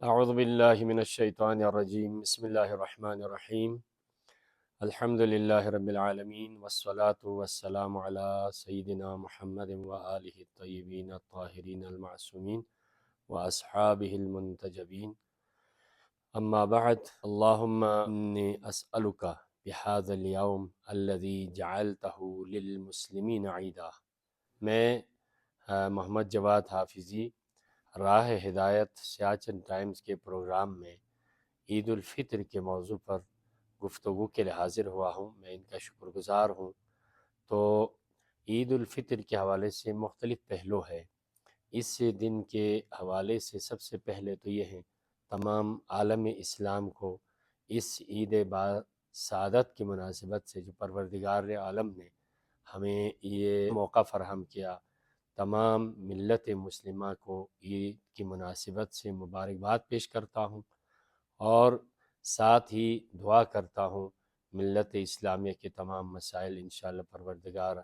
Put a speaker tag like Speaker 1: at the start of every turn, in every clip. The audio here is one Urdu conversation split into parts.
Speaker 1: اعوذ باللہ من الشیطان الرجیم بسم اللہ الرحمن الرحیم الحمد للہ رب العالمین والصلاة والسلام علی سیدنا محمد وآلہ الطیبین الطاہرین المعصومین واصحابہ المنتجبین اما بعد اللہم انی اسألک بہذا اليوم الذی جعلتہ للمسلمین عیدا۔ میں محمد جواد حافظی راہ ہدایت سیاچن ٹائمز کے پروگرام میں عید الفطر کے موضوع پر گفتگو کے لیے حاضر ہوا ہوں۔ میں ان کا شکر گزار ہوں۔ تو عید الفطر کے حوالے سے مختلف پہلو ہے۔ اس دن کے حوالے سے سب سے پہلے تو یہ ہے تمام عالم اسلام کو اس عید با سعادت کی مناسبت سے جو پروردگار عالم نے ہمیں یہ موقع فراہم کیا، تمام ملت مسلمہ کو عید کی مناسبت سے مبارکباد پیش کرتا ہوں، اور ساتھ ہی دعا کرتا ہوں ملت اسلامیہ کے تمام مسائل انشاءاللہ پروردگار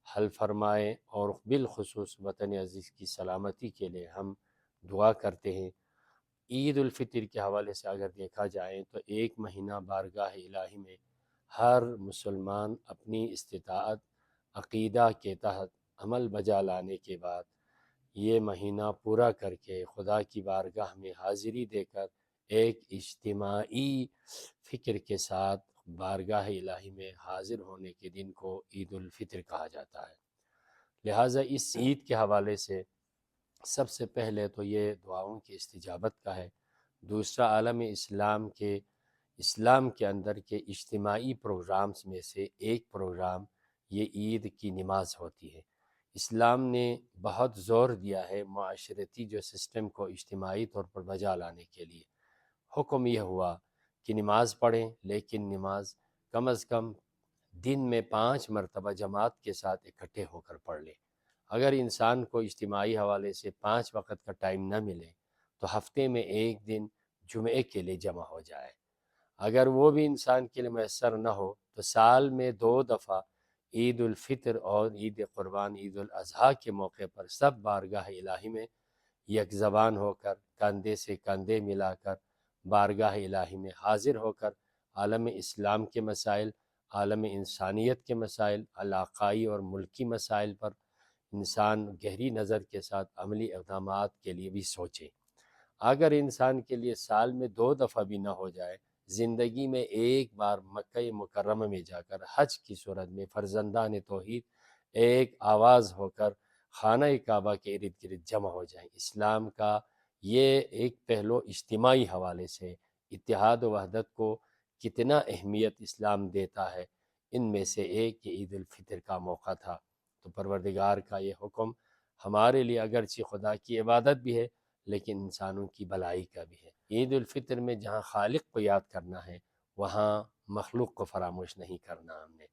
Speaker 1: حل فرمائے، اور بالخصوص وطن عزیز کی سلامتی کے لیے ہم دعا کرتے ہیں۔ عید الفطر کے حوالے سے اگر دیکھا جائے تو ایک مہینہ بارگاہ الہی میں ہر مسلمان اپنی استطاعت عقیدہ کے تحت عمل بجا لانے کے بعد یہ مہینہ پورا کر کے خدا کی بارگاہ میں حاضری دے کر ایک اجتماعی فکر کے ساتھ بارگاہ الہی میں حاضر ہونے کے دن کو عید الفطر کہا جاتا ہے۔ لہٰذا اس عید کے حوالے سے سب سے پہلے تو یہ دعاؤں کی استجابت کا ہے۔ دوسرا عالم اسلام کے اندر کے اجتماعی پروگرامز میں سے ایک پروگرام یہ عید کی نماز ہوتی ہے۔ اسلام نے بہت زور دیا ہے معاشرتی جو سسٹم کو اجتماعی طور پر بجا لانے کے لیے۔ حکم یہ ہوا کہ نماز پڑھیں، لیکن نماز کم از کم دن میں 5 مرتبہ جماعت کے ساتھ اکٹھے ہو کر پڑھ لیں۔ اگر انسان کو اجتماعی حوالے سے 5 وقت کا ٹائم نہ ملے تو ہفتے میں ایک دن جمعے کے لیے جمع ہو جائے۔ اگر وہ بھی انسان کے لیے میسر نہ ہو تو سال میں 2 دفعہ عید الفطر اور عید قربان عید الاضحیٰ کے موقع پر سب بارگاہ الہی میں یک زبان ہو کر کندھے سے کندھے ملا کر بارگاہ الہی میں حاضر ہو کر عالم اسلام کے مسائل، عالم انسانیت کے مسائل، علاقائی اور ملکی مسائل پر انسان گہری نظر کے ساتھ عملی اقدامات کے لیے بھی سوچے۔ اگر انسان کے لیے سال میں 2 دفعہ بھی نہ ہو جائے، زندگی میں ایک بار مکہ مکرمہ میں جا کر حج کی صورت میں فرزندان توحید ایک آواز ہو کر خانہ کعبہ کے ارد گرد جمع ہو جائیں۔ اسلام کا یہ ایک پہلو اجتماعی حوالے سے اتحاد و وحدت کو کتنا اہمیت اسلام دیتا ہے، ان میں سے ایک یہ عید الفطر کا موقع تھا۔ تو پروردگار کا یہ حکم ہمارے لیے اگرچہ خدا کی عبادت بھی ہے لیکن انسانوں کی بھلائی کا بھی ہے۔ عید الفطر میں جہاں خالق کو یاد کرنا ہے وہاں مخلوق کو فراموش نہیں کرنا ہم نے۔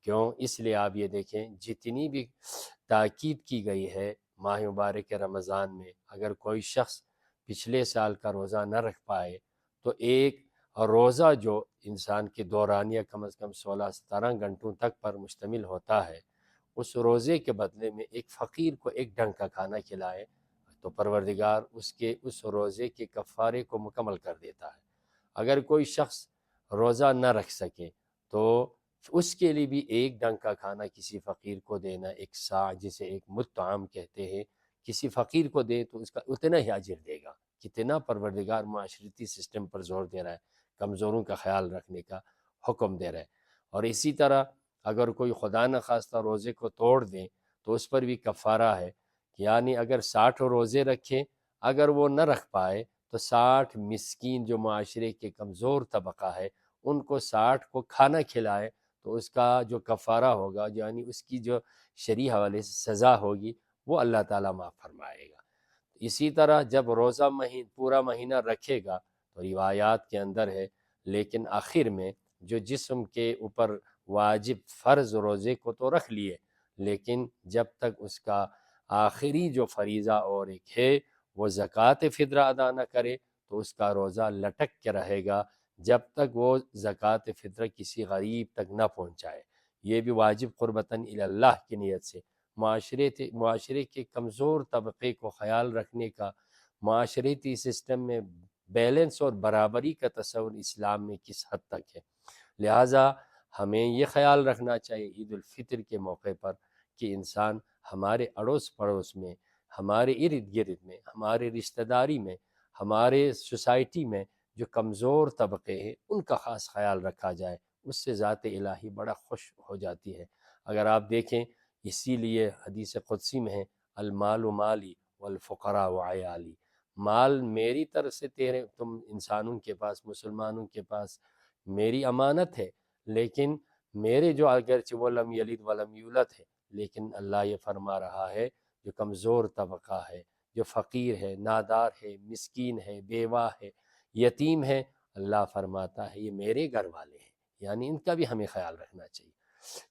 Speaker 1: کیوں؟ اس لیے آپ یہ دیکھیں جتنی بھی تاکید کی گئی ہے ماہ مبارک رمضان میں، اگر کوئی شخص پچھلے سال کا روزہ نہ رکھ پائے تو ایک روزہ جو انسان کے دورانیہ کم از کم 16-17 گھنٹوں تک پر مشتمل ہوتا ہے، اس روزے کے بدلے میں ایک فقیر کو ایک ڈنگ کا کھانا کھلائے تو پروردگار اس روزے کے کفارے کو مکمل کر دیتا ہے۔ اگر کوئی شخص روزہ نہ رکھ سکے تو اس کے لیے بھی ایک ڈنگ کا کھانا کسی فقیر کو دینا، ایک سا جسے ایک مطعم کہتے ہیں، کسی فقیر کو دے تو اس کا اتنا ہی اجر دے گا۔ کتنا پروردگار معاشرتی سسٹم پر زور دے رہا ہے، کمزوروں کا خیال رکھنے کا حکم دے رہا ہے۔ اور اسی طرح اگر کوئی خدا نخواستہ روزے کو توڑ دیں تو اس پر بھی کفارہ ہے، یعنی اگر 60 روزے رکھیں، اگر وہ نہ رکھ پائے تو 60 مسکین جو معاشرے کے کمزور طبقہ ہے ان کو 60 کو کھانا کھلائے تو اس کا جو کفارہ ہوگا، یعنی اس کی جو شرعی حوالے سے سزا ہوگی وہ اللہ تعالیٰ معاف فرمائے گا۔ اسی طرح جب روزہ پورا مہینہ رکھے گا تو روایات کے اندر ہے، لیکن آخر میں جو جسم کے اوپر واجب فرض روزے کو تو رکھ لیے، لیکن جب تک اس کا آخری جو فریضہ اور ایک ہے وہ زکوٰۃ فطرہ ادا نہ کرے تو اس کا روزہ لٹک کے رہے گا جب تک وہ زکوٰۃ فطرہ کسی غریب تک نہ پہنچائے۔ یہ بھی واجب قربتاً الی اللہ کی نیت سے معاشرے کے کمزور طبقے کو خیال رکھنے کا، معاشرتی سسٹم میں بیلنس اور برابری کا تصور اسلام میں کس حد تک ہے۔ لہٰذا ہمیں یہ خیال رکھنا چاہیے عید الفطر کے موقع پر کہ انسان ہمارے اڑوس پڑوس میں، ہمارے ارد گرد میں، ہمارے رشتہ داری میں، ہمارے سوسائٹی میں جو کمزور طبقے ہیں ان کا خاص خیال رکھا جائے، اس سے ذات الہی بڑا خوش ہو جاتی ہے۔ اگر آپ دیکھیں، اسی لیے حدیث قدسی میں ہے المال مالی والفقراء عیالی، مال میری طرف سے تم انسانوں کے پاس، مسلمانوں کے پاس میری امانت ہے، لیکن میرے جو اگرچہ وہ لم یلد ولم یولد ہے، لیکن اللہ یہ فرما رہا ہے جو کمزور طبقہ ہے، جو فقیر ہے، نادار ہے، مسکین ہے، بیوہ ہے، یتیم ہے، اللہ فرماتا ہے یہ میرے گھر والے ہیں، یعنی ان کا بھی ہمیں خیال رکھنا چاہیے۔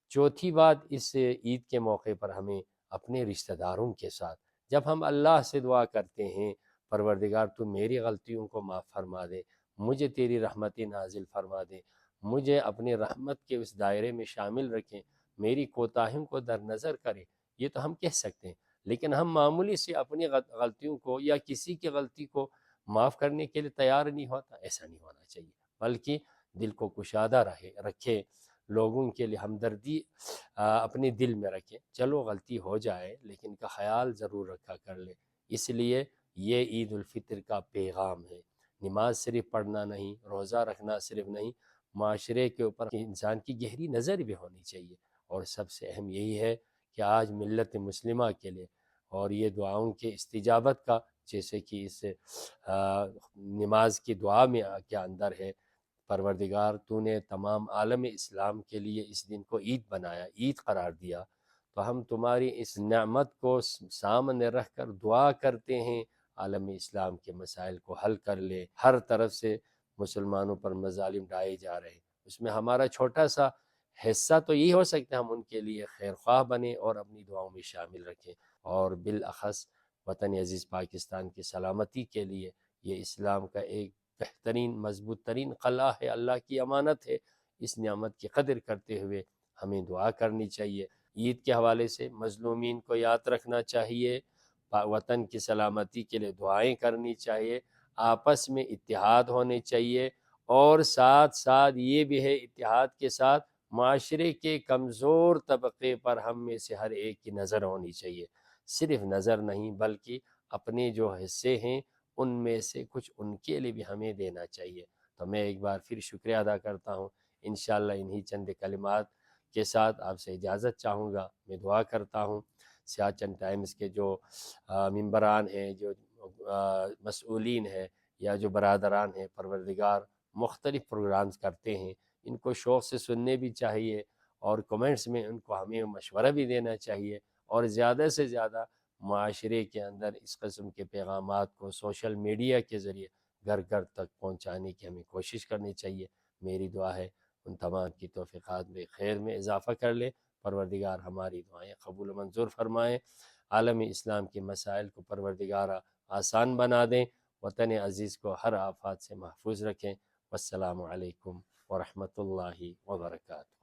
Speaker 1: چوتھی بات، اس عید کے موقع پر ہمیں اپنے رشتہ داروں کے ساتھ جب ہم اللہ سے دعا کرتے ہیں پروردگار تو میری غلطیوں کو معاف فرما دے، مجھے تیری رحمت نازل فرما دے، مجھے اپنی رحمت کے اس دائرے میں شامل رکھیں، میری کوتاہیوں کو در نظر کریں، یہ تو ہم کہہ سکتے ہیں، لیکن ہم معمولی سے اپنی غلطیوں کو یا کسی کی غلطی کو معاف کرنے کے لیے تیار نہیں ہوتا۔ ایسا نہیں ہونا چاہیے، بلکہ دل کو کشادہ رکھے، لوگوں کے لیے ہمدردی اپنے دل میں رکھیں، چلو غلطی ہو جائے لیکن ان کا خیال ضرور رکھا کر لیں۔ اس لیے یہ عید الفطر کا پیغام ہے، نماز صرف پڑھنا نہیں، روزہ رکھنا صرف نہیں، معاشرے کے اوپر انسان کی گہری نظر بھی ہونی چاہیے، اور سب سے اہم یہی ہے کہ آج ملت مسلمہ کے لیے اور یہ دعاؤں کے استجابت کا، جیسے کہ اس نماز کی دعا میں کے اندر ہے پروردگار تو نے تمام عالم اسلام کے لیے اس دن کو عید بنایا، عید قرار دیا، تو ہم تمہاری اس نعمت کو سامنے رکھ کر دعا کرتے ہیں عالم اسلام کے مسائل کو حل کر لے۔ ہر طرف سے مسلمانوں پر مظالم ڈھائے جا رہے ہیں، اس میں ہمارا چھوٹا سا حصہ تو یہ ہو سکتا ہے ہم ان کے لیے خیر خواہ بنیں اور اپنی دعاؤں میں شامل رکھیں، اور بالاخص وطن عزیز پاکستان کی سلامتی کے لیے یہ اسلام کا ایک بہترین مضبوط ترین قلعہ ہے، اللہ کی امانت ہے، اس نعمت کی قدر کرتے ہوئے ہمیں دعا کرنی چاہیے۔ عید کے حوالے سے مظلومین کو یاد رکھنا چاہیے، وطن کی سلامتی کے لیے دعائیں کرنی چاہیے، آپس میں اتحاد ہونے چاہیے، اور ساتھ ساتھ یہ بھی ہے اتحاد کے ساتھ معاشرے کے کمزور طبقے پر ہم میں سے ہر ایک کی نظر ہونی چاہیے، صرف نظر نہیں بلکہ اپنے جو حصے ہیں ان میں سے کچھ ان کے لیے بھی ہمیں دینا چاہیے۔ تو میں ایک بار پھر شکریہ ادا کرتا ہوں، انشاءاللہ انہی چند کلمات کے ساتھ آپ سے اجازت چاہوں گا۔ میں دعا کرتا ہوں سیاچن ٹائمز کے جو ممبران ہیں، جو مسئولین ہیں، یا جو برادران ہیں، پروردگار مختلف پروگرامز کرتے ہیں، ان کو شوق سے سننے بھی چاہیے، اور کمنٹس میں ان کو ہمیں مشورہ بھی دینا چاہیے، اور زیادہ سے زیادہ معاشرے کے اندر اس قسم کے پیغامات کو سوشل میڈیا کے ذریعے گھر گھر تک پہنچانے کی ہمیں کوشش کرنی چاہیے۔ میری دعا ہے ان تمام کی توفیقات میں خیر میں اضافہ کر لے، پروردگار ہماری دعائیں قبول و منظور فرمائیں، عالم اسلام کے مسائل کو پروردگار آسان بنا دیں، وطن عزیز کو ہر آفات سے محفوظ رکھیں۔ والسلام علیکم ورحمۃ اللہ وبرکاتہ۔